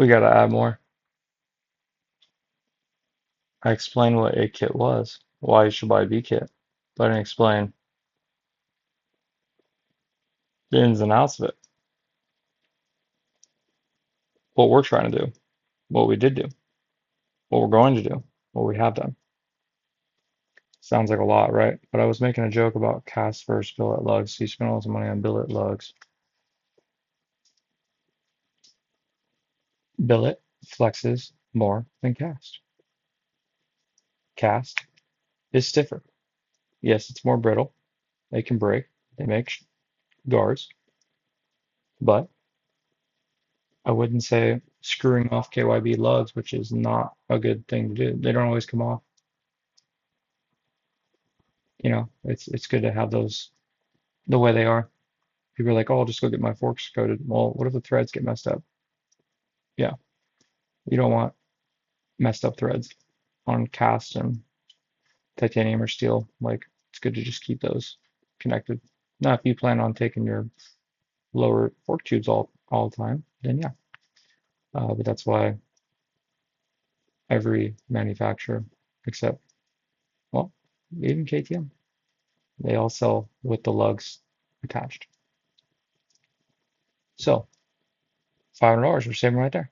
We gotta add more. I explained what A kit was, why you should buy a B kit, but I didn't explain the ins and outs of it, what we're trying to do, what we did do, what we're going to do, what we have done. Sounds like a lot, right? But I was making a joke about cast versus billet lugs. So you spend all this money on billet lugs. Billet flexes more than cast. Cast is stiffer. Yes, it's more brittle. They can break. They make guards, but I wouldn't say screwing off KYB lugs, which is not a good thing to do. They don't always come off. It's good to have those the way they are. People are like, oh, I'll just go get my forks coated. Well, what if the threads get messed up? Yeah, you don't want messed up threads on cast and titanium or steel. Like, it's good to just keep those connected. Now, if you plan on taking your lower fork tubes all the time, then yeah. But that's why every manufacturer, except, well, even KTM, they all sell with the lugs attached. So $500, we're saving right there.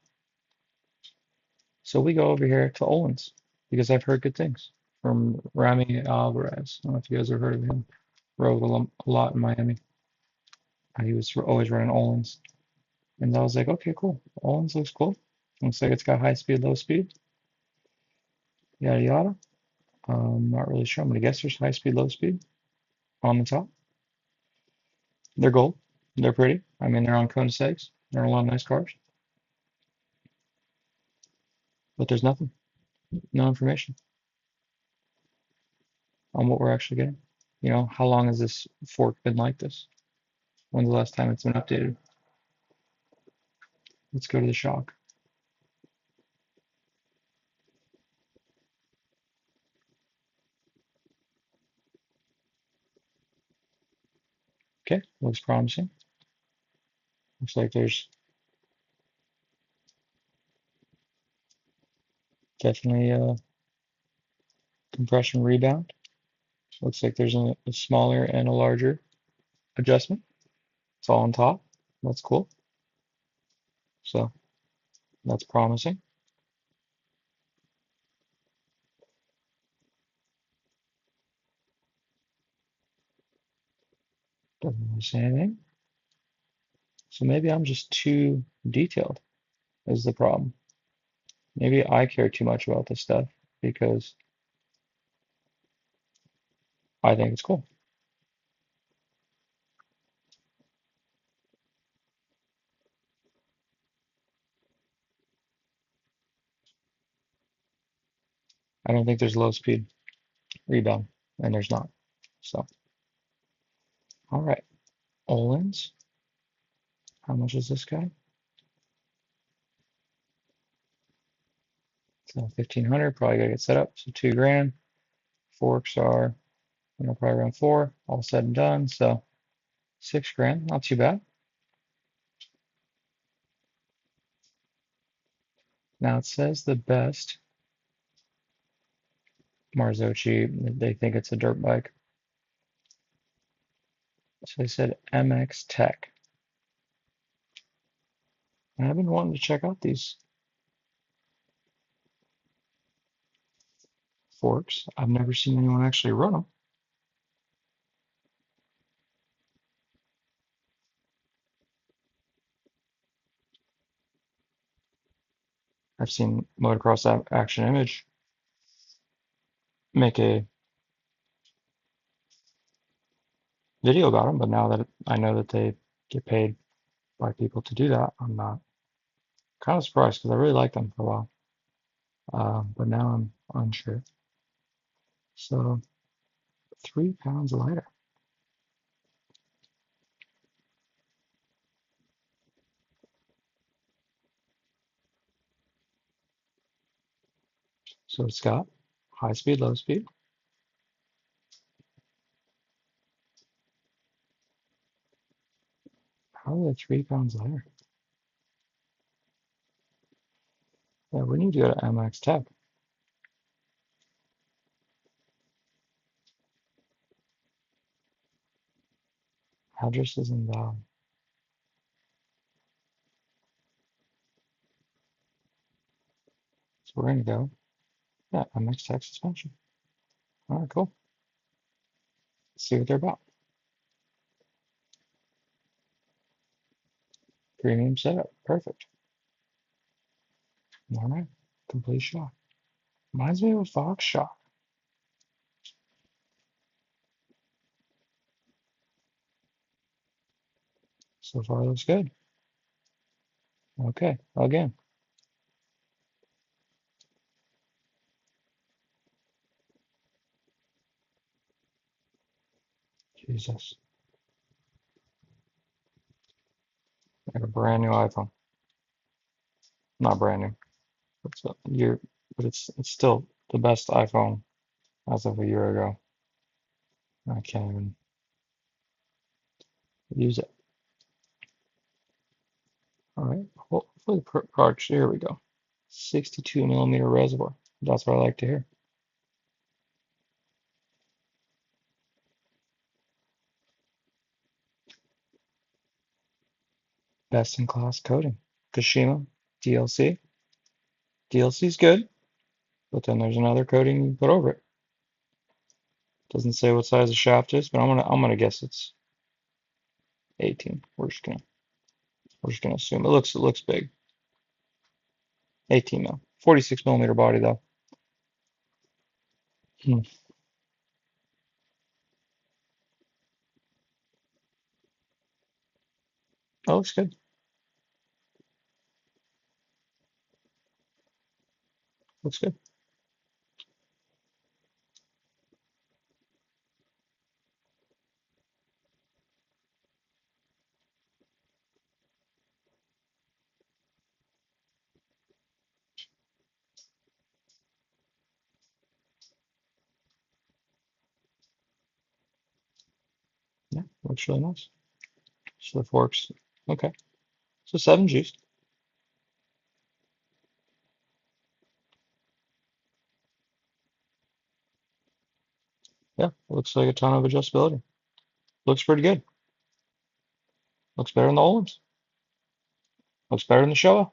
So we go over here to Olin's because I've heard good things from Rami Alvarez. I don't know if you guys have heard of him. Rode a lot in Miami. He was always running Olin's. And I was like, okay, cool. Olin's looks cool. Looks like it's got high speed, low speed, yada yada. Not really sure. I'm gonna guess there's high speed, low speed on the top. They're gold. They're pretty. I mean, they're on Koenigsegg's. They're a lot of nice cars, but there's nothing, no information on what we're actually getting. How long has this fork been like this? When's the last time it's been updated? Let's go to the shock. Okay, looks promising. Looks like there's definitely a compression rebound. Looks like there's a smaller and a larger adjustment. It's all on top. That's cool. So that's promising. Doesn't really say anything. So maybe I'm just too detailed is the problem. Maybe I care too much about this stuff because I think it's cool. I don't think there's low speed rebound, and there's not. So, all right. Olin's, how much is this guy? So 1500, probably gotta get set up. So 2 grand. Forks are, probably around four, all said and done. So 6 grand, not too bad. Now it says the best Marzocchi, they think it's a dirt bike. So they said MX Tech. I've been wanting to check out these forks. I've never seen anyone actually run them. I've seen Motocross Action Image make a video about them, but now that I know that they get paid by people to do that, I'm not kind of surprised because I really liked them for a while. But now I'm unsure. So 3 pounds lighter. So it's got high speed, low speed. How are they 3 pounds lighter? Yeah, we need to go to MX Tech. Address is invalid. So we're gonna go. Yeah, MX Tech suspension. All right, cool. Let's see what they're about. Premium setup. Perfect. All right. Complete shot. Reminds me of a Fox shot. So far looks good. Okay, again. Jesus. Like a brand new iPhone. Not brand new. It's a year, but it's still the best iPhone as of a year ago. I can't even use it. All right. Hopefully the product. Here we go. 62 millimeter reservoir. That's what I like to hear. Best in class coating. Kashima DLC. DLC is good, but then there's another coating you put over it. Doesn't say what size the shaft is, but I'm gonna guess it's 18. We're just gonna assume it looks big. 18 mil. 46 millimeter body though. Hmm. That looks good. Looks good. Yeah, looks really nice. So the forks. Okay. So 7 Gs. Yeah, looks like a ton of adjustability. Looks pretty good. Looks better than the old ones. Looks better than the Showa.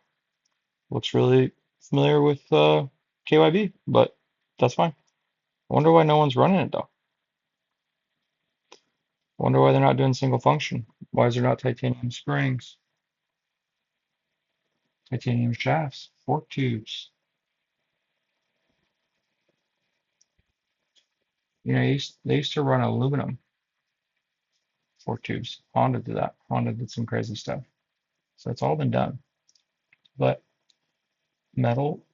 Looks really familiar with KYB, but that's fine. I wonder why no one's running it though. I wonder why they're not doing single function. Why is there not titanium springs, titanium shafts, fork tubes? They used to run aluminum fork tubes. Honda did that. Honda did some crazy stuff. So it's all been done. But metal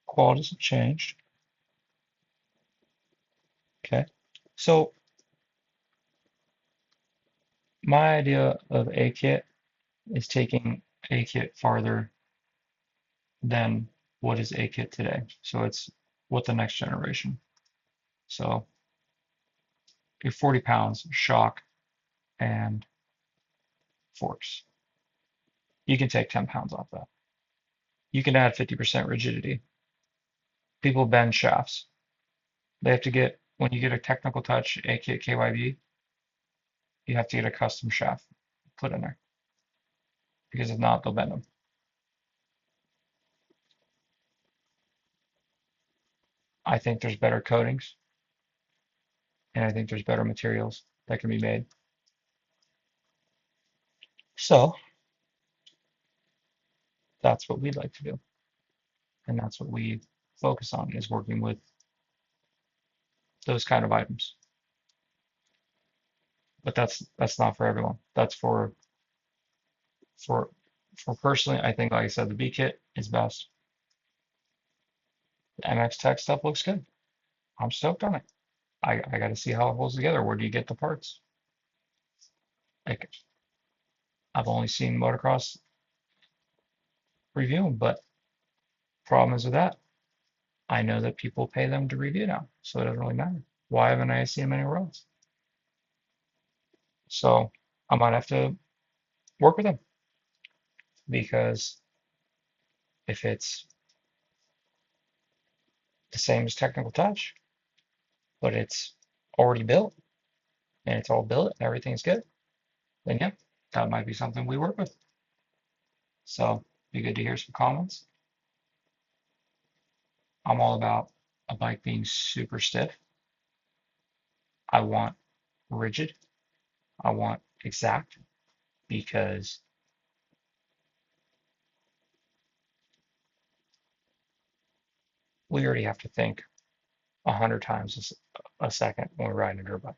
qualities have changed. Okay. So my idea of a kit is taking a kit farther than what is a kit today. So it's what the next generation. So your 40 pounds shock and forks. You can take 10 pounds off that. You can add 50% rigidity. People bend shafts. They have to get, when you get a technical touch A kit KYB, you have to get a custom shaft put in there because if not, they'll bend them. I think there's better coatings and I think there's better materials that can be made. So that's what we'd like to do. And that's what we focus on is working with those kind of items. But that's not for everyone. That's for for personally, I think like I said, the B kit is best. The MX Tech stuff looks good. I'm stoked on it. I got to see how it holds together. Where do you get the parts? Like I've only seen motocross review them, but problem is with that, I know that people pay them to review now, so it doesn't really matter. Why haven't I seen them anywhere else? So I might have to work with them because if it's the same as Technical Touch, but it's already built and it's all built and everything's good, then yeah, that might be something we work with. So be good to hear some comments. I'm all about a bike being super stiff. I want rigid. I want exact because we already have to think 100 times a second when we're riding a dirt bike.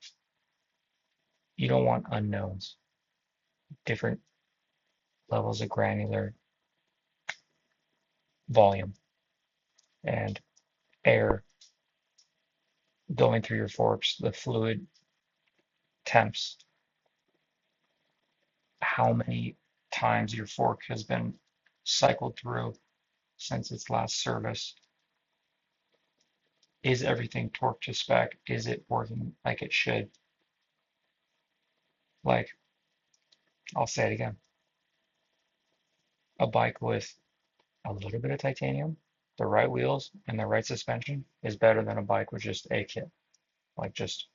You don't want unknowns, different levels of granular volume and air going through your forks, the fluid temps, how many times your fork has been cycled through since its last service. Is everything torqued to spec? Is it working like it should? Like, I'll say it again, a bike with a little bit of titanium, the right wheels, and the right suspension is better than a bike with just a kit, like just,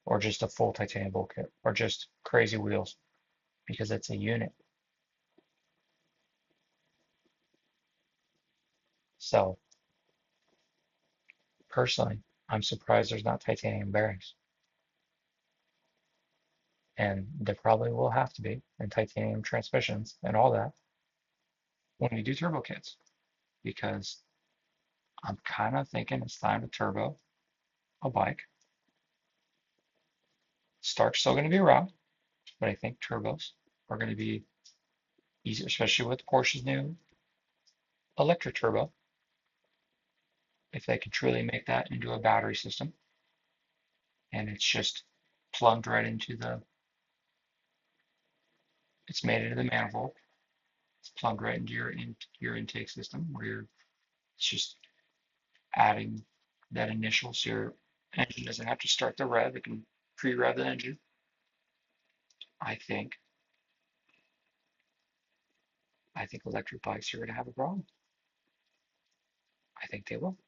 or just a full titanium bolt kit, or just crazy wheels, because it's a unit. So, personally, I'm surprised there's not titanium bearings. And there probably will have to be, and titanium transmissions and all that when we do turbo kits, because I'm kind of thinking it's time to turbo a bike. Stark's still going to be around, but I think turbos are going to be easier, especially with Porsche's new electric turbo, if they can truly make that into a battery system and it's just plugged right into it's made into the manifold, it's plugged right into your intake system where it's just adding that initial, so your engine doesn't have to start the rev, it can pre-rev the engine. I think I think electric bikes are going to have a problem. I think they will.